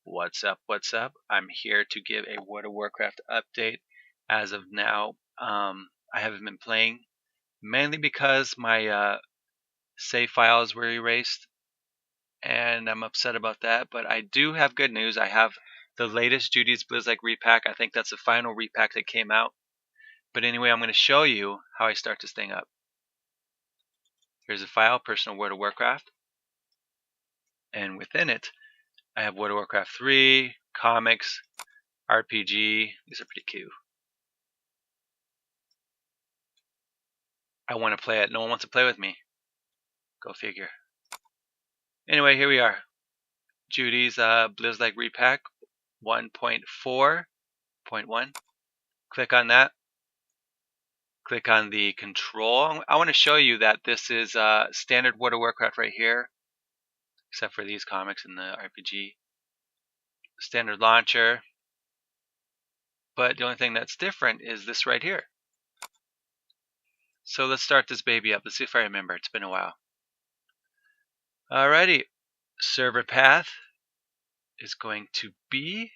What's up? What's up? I'm here to give a World of Warcraft update. As of now, I haven't been playing, mainly because my save files were erased, and I'm upset about that. But I do have good news. I have the latest Judy's Blizzak repack. I think that's the final repack that came out. But anyway, I'm going to show you how I start this thing up. Here's a file, Personal World of Warcraft, and within it, I have World of Warcraft 3, comics, RPG. These are pretty cute. I want to play it. No one wants to play with me. Go figure. Anyway, here we are. Judy's Blizzak repack 1.4.1. Click on that. Click on the control. I want to show you that this is standard World of Warcraft right here, except for these comics and the RPG. Standard launcher. But the only thing that's different is this right here. So let's start this baby up. Let's see if I remember. It's been a while. Alrighty. Server path is going to be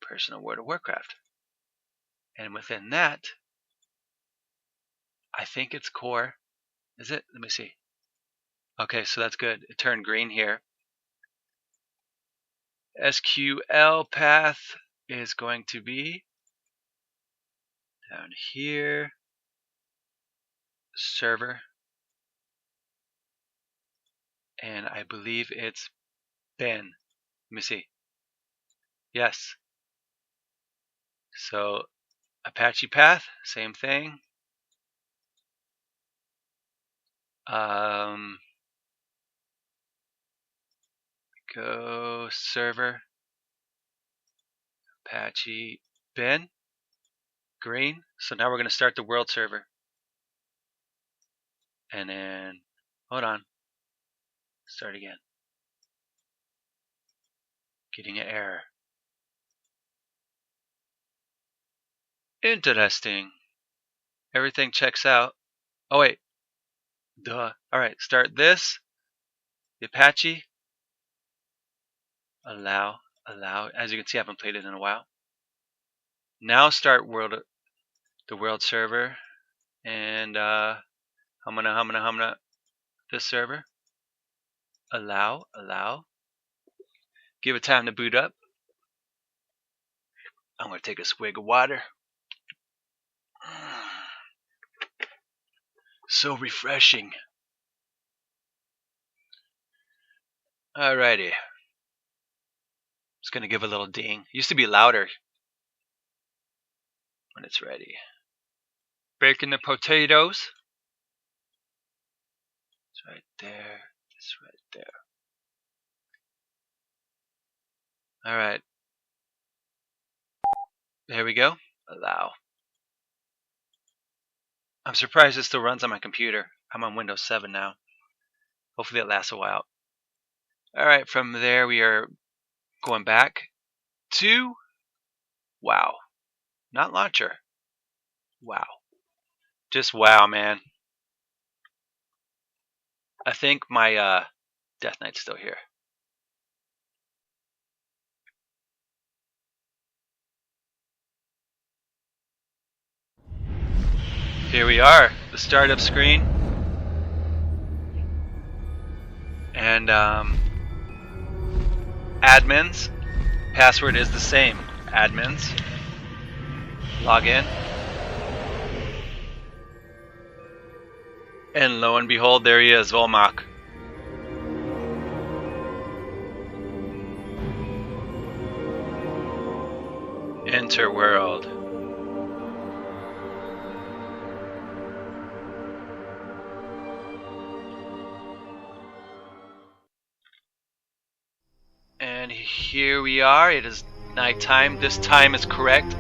Personal World of Warcraft. And within that, I think it's core. Is it? Let me see. Okay, so that's good. It turned green here. SQL path is going to be down here. Server. And I believe it's Ben. Let me see. Yes. So Apache path, same thing. Go server. Apache Ben. Green. So now we're going to start the world server. And then, hold on. Start again. Getting an error. Interesting. Everything checks out. Oh wait. Duh. Alright, start this. The Apache. Allow. As you can see, I haven't played it in a while. Now start the world server. And humana this server. Allow. Give it time to boot up. I'm going to take a swig of water. So refreshing. Alrighty. Just going to give a little ding. Used to be louder when it's ready. Baking the potatoes. It's right there. It's right there. Alright. There we go. Allow. I'm surprised it still runs on my computer. I'm on Windows 7 now. Hopefully it lasts a while. Alright, from there we are going back to WoW. Not launcher. WoW. Just WoW, man. I think my Death Knight's still here. Here we are, the startup screen. And admins. Password is the same. Admins. Log in. And lo and behold, there he is, Volmok. Enter world. And here we are. It is nighttime. This time is correct.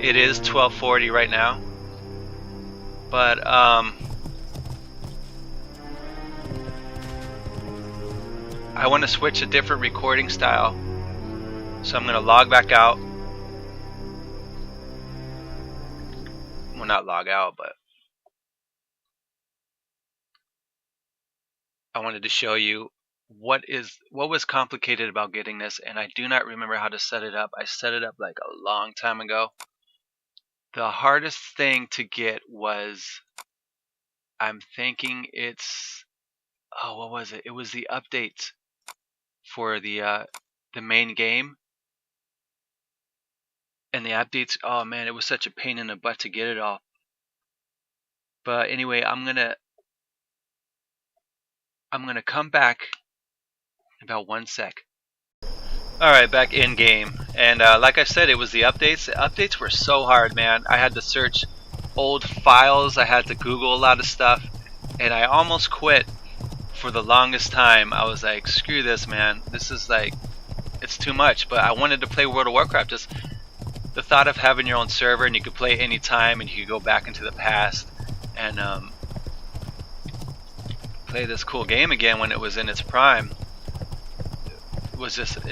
It is 12:40 right now. But I want to switch a different recording style. So I'm going to log back out. Well, not log out, but I wanted to show you what was complicated about getting this, and I do not remember how to set it up. I set it up like a long time ago. The hardest thing to get was, I'm thinking it's, oh, what was it? It was the updates for the main game. And the updates, oh man, it was such a pain in the butt to get it all. But anyway, I'm gonna come back in about 1 sec. Alright, back in game. And like I said, it was the updates. The updates were so hard, man. I had to search old files, I had to Google a lot of stuff, and I almost quit for the longest time. I was like, screw this, man. This is like, it's too much. But I wanted to play World of Warcraft. Just the thought of having your own server and you could play anytime and you could go back into the past and play this cool game again when it was in its prime. It was just,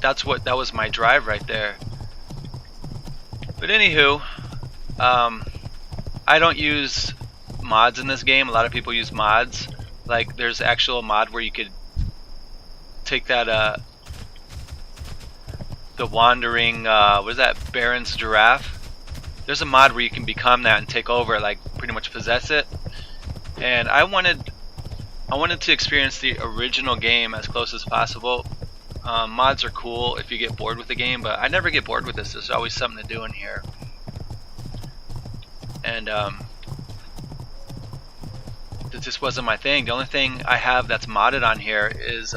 that was my drive right there. But anywho, I don't use mods in this game. A lot of people use mods. Like, there's actual mod where you could take that the wandering what is that, Baron's giraffe. There's a mod where you can become that and take over, like pretty much possess it. And I wanted to experience the original game as close as possible. Mods are cool if you get bored with the game, but I never get bored with this. There's always something to do in here. And it just wasn't my thing. The only thing I have that's modded on here is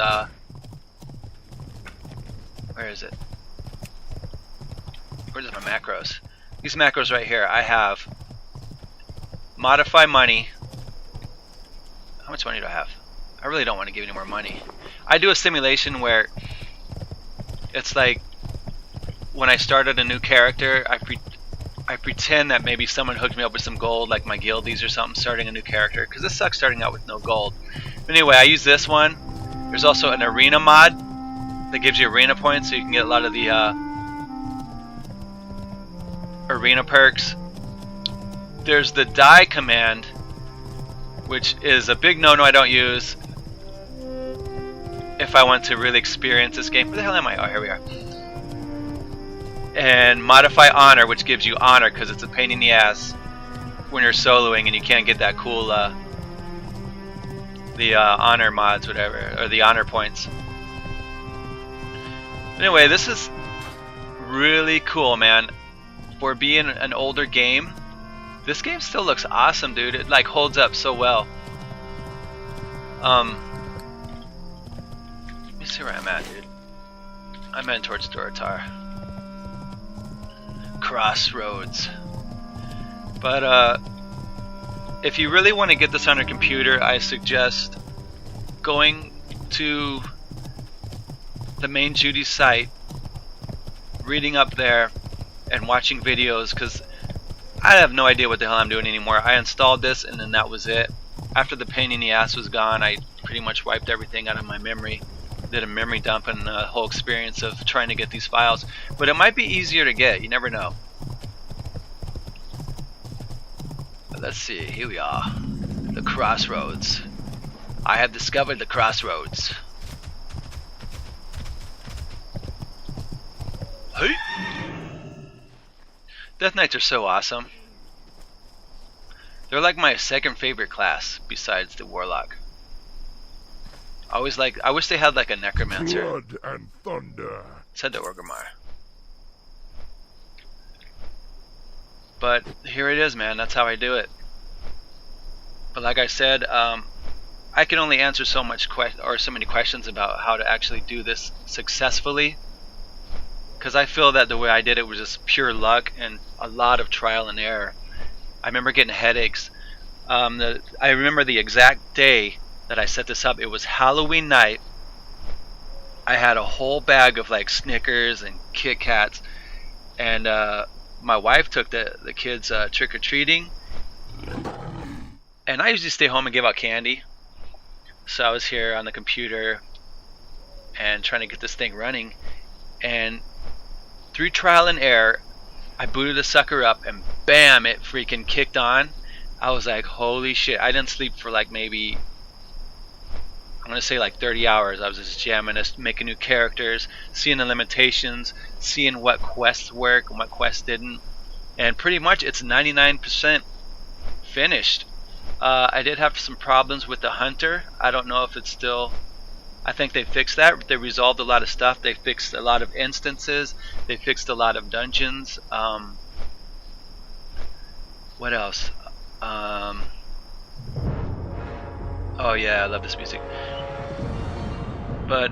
where is it? Where's my macros? These macros right here. I have modify money. How much money do I have? I really don't want to give any more money. I do a simulation where it's like when I started a new character, I pretend that maybe someone hooked me up with some gold, like my guildies or something, starting a new character, because this sucks starting out with no gold. But anyway, I use this one. There's also an arena mod that gives you arena points, so you can get a lot of the arena perks. There's the die command, which is a big no-no I don't use if I want to really experience this game. Where the hell am I? Oh, here we are. And modify honor, which gives you honor because it's a pain in the ass when you're soloing and you can't get that cool the honor mods, whatever, or the honor points. Anyway, this is really cool, man. For being an older game, this game still looks awesome, dude. It like holds up so well. Let me see where I'm at, dude. I'm heading towards Dorotar. Crossroads. But if you really want to get this on your computer, I suggest going to the main Judy site, reading up there, and watching videos, because I have no idea what the hell I'm doing anymore. I installed this and then that was it. After the pain in the ass was gone, I pretty much wiped everything out of my memory. Did a memory dump and the whole experience of trying to get these files. But it might be easier to get, you never know. But let's see, here we are. The Crossroads. I have discovered the Crossroads. Hey! Death Knights are so awesome. They're like my second favorite class besides the Warlock. I wish they had like a Necromancer. Blood and thunder. Said the Orgrimmar. But here it is, man. That's how I do it. But like I said, I can only answer so many questions about how to actually do this successfully. Because I feel that the way I did it was just pure luck and a lot of trial and error. I remember getting headaches. I remember the exact day that I set this up. It was Halloween night. I had a whole bag of like Snickers and Kit Kats, and my wife took the kids trick-or-treating, and I usually stay home and give out candy. So I was here on the computer and trying to get this thing running, and through trial and error I booted the sucker up and bam, it freaking kicked on. I was like, holy shit. I didn't sleep for like maybe, I'm going to say like 30 hours. I was just jamming this, making new characters, seeing the limitations, seeing what quests work and what quests didn't. And pretty much it's 99% finished. I did have some problems with the hunter. I don't know if it's still... I think they fixed that. They resolved a lot of stuff. They fixed a lot of instances. They fixed a lot of dungeons. What else? Oh yeah, I love this music. But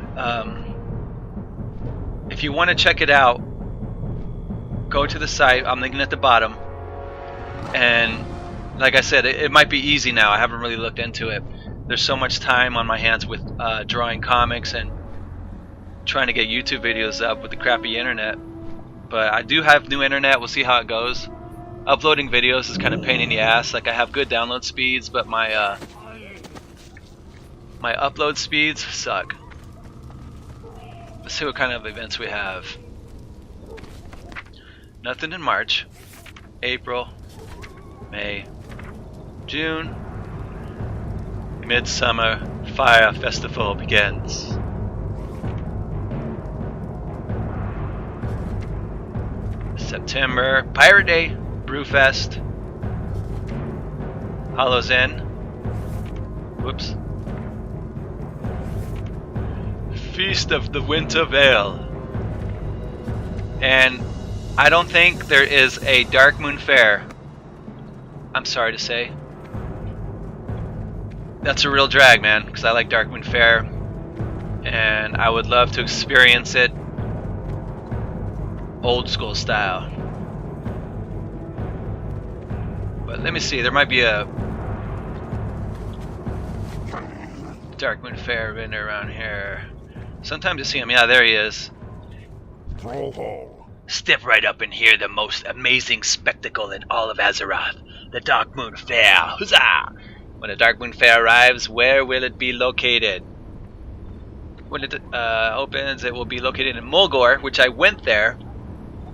if you want to check it out, go to the site. I'm linking at the bottom. And like I said, it might be easy now. I haven't really looked into it. There's so much time on my hands with drawing comics and trying to get YouTube videos up with the crappy internet. But I do have new internet. We'll see how it goes. Uploading videos is kind of a pain in the ass. Like, I have good download speeds, but my upload speeds suck. Let's see what kind of events we have. Nothing in March. April. May. June. Midsummer Fire Festival begins. September Pirate Day. Brewfest. Hallows Inn. Whoops. Feast of the Winter Veil. And I don't think there is a Dark Moon Fair. I'm sorry to say. That's a real drag, man, because I like Dark Moon Fair. And I would love to experience it old school style. But let me see, there might be a Dark Moon Fair vendor around here. Sometimes you see him. Yeah, there he is. Step right up and hear the most amazing spectacle in all of Azeroth. The Dark Moon Fair. Huzzah! When the Dark Moon Fair arrives, where will it be located? When it opens, it will be located in Mulgore, which I went there.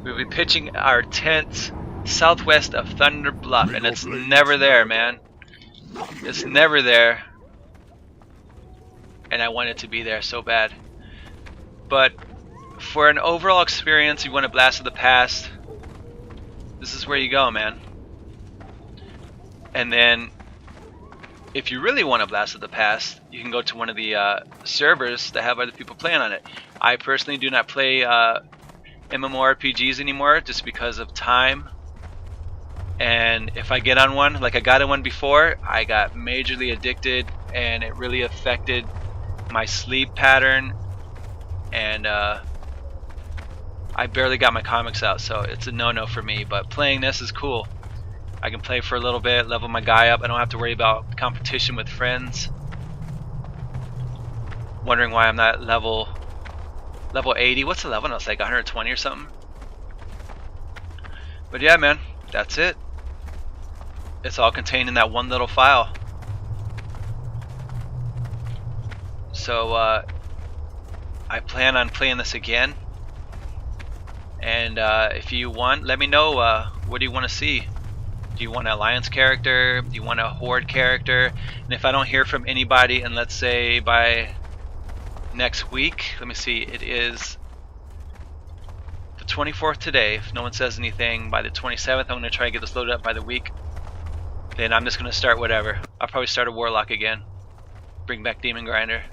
We'll be pitching our tent southwest of Thunder Bluff, and it's never there, man. It's never there. And I want it to be there so bad. But for an overall experience, you want a blast of the past, this is where you go, man. And then if you really want a blast of the past, you can go to one of the servers that have other people playing on it. I personally do not play MMORPGs anymore just because of time. And if I get on one, like I got on one before, I got majorly addicted and it really affected my sleep pattern. And I barely got my comics out, so it's a no-no for me. But playing this is cool. I can play for a little bit, level my guy up. I don't have to worry about competition with friends. Wondering why I'm not level 80. What's the level now? It's like 120 or something. But yeah, man, that's it. It's all contained in that one little file. So I plan on playing this again. And if you want, let me know, what do you want to see? Do you want an Alliance character? Do you want a Horde character? And if I don't hear from anybody, and let's say by next week, let me see, it is the 24th today. If no one says anything, by the 27th, I'm going to try to get this loaded up by the week. Then I'm just going to start whatever. I'll probably start a Warlock again. Bring back Demon Grinder.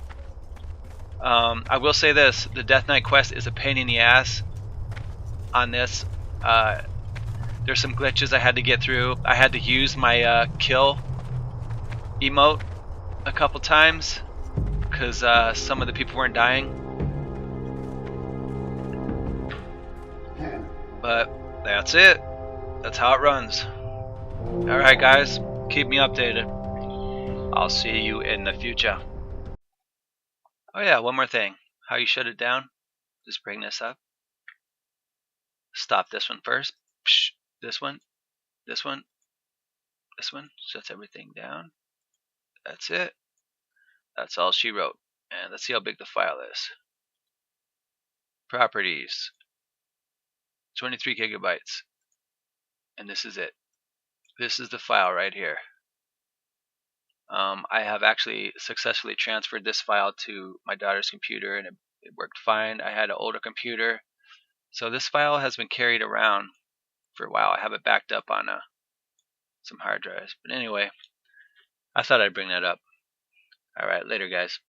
I will say this, the Death Knight quest is a pain in the ass on this. There's some glitches I had to get through. I had to use my kill emote a couple times because some of the people weren't dying. But that's it. That's how it runs. Alright guys, keep me updated. I'll see you in the future. Oh yeah, one more thing. How you shut it down? Just bring this up. Stop this one first. Psh, this one. This one. This one. Shuts everything down. That's it. That's all she wrote. And let's see how big the file is. Properties. 23 gigabytes. And this is it. This is the file right here. I have actually successfully transferred this file to my daughter's computer, and it worked fine. I had an older computer, so this file has been carried around for a while. I have it backed up on some hard drives. But anyway, I thought I'd bring that up. Alright, later guys.